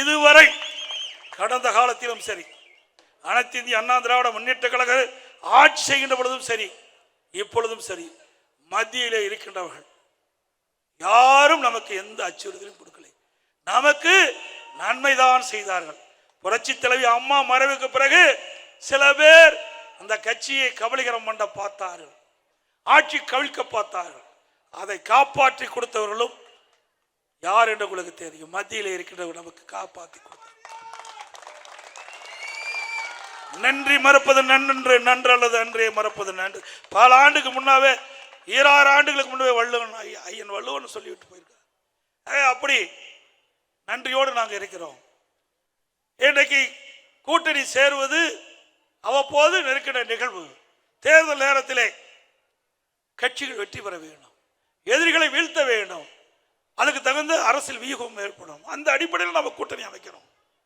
இதுவரை கடந்த காலத்திலும் சரி, அனைத்து இந்திய அண்ணா திராவிட முன்னேற்ற கழக ஆட்சி செய்கின்ற பொழுதும் சரி, இப்பொழுதும் சரி, மத்தியிலே இருக்கின்றவர்கள் யாரும் நமக்கு எந்த அச்சுறுத்தலும் கொடுக்கலை. நமக்கு நன்மைதான் செய்தார்கள். புரட்சி தலைவி அம்மா மறைவுக்கு பிறகு சில பேர் அந்த கட்சியை கபலீகரம் பண்ண பார்த்தார்கள், ஆட்சி கவிழ்க்க பார்த்தார்கள். அதை காப்பாற்றி கொடுத்தவர்களும் யார் என்று உங்களுக்கு தெரியும். மத்தியில் இருக்கின்றவர்கள் நமக்கு காப்பாற்றி கொடுத்தார். நன்றி மறப்பது நன்று, நன்று அல்லது அன்றே மறப்பது நன்று. பல ஆண்டுக்கு முன்னாவே, 26 ஆண்டுகளுக்கு முன்னே வள்ளுவன் ஐயன் வள்ளுவன் சொல்லிவிட்டு போயிருக்கார். அப்படி நன்றியோடு நாங்கள் இருக்கிறோம். இன்றைக்கு கூட்டணி சேருவது அவ்வப்போது நெருக்கிற நிகழ்வு. தேர்தல் நேரத்திலே கட்சிகள் வெற்றி பெற வேண்டும், எதிரிகளை வீழ்த்த வேண்டும், அதுக்கு தகுந்த அரசியல் வியூகம் ஏற்படும். அந்த அடிப்படையில் நம்ம கூட்டணி அமைக்கிறோம்.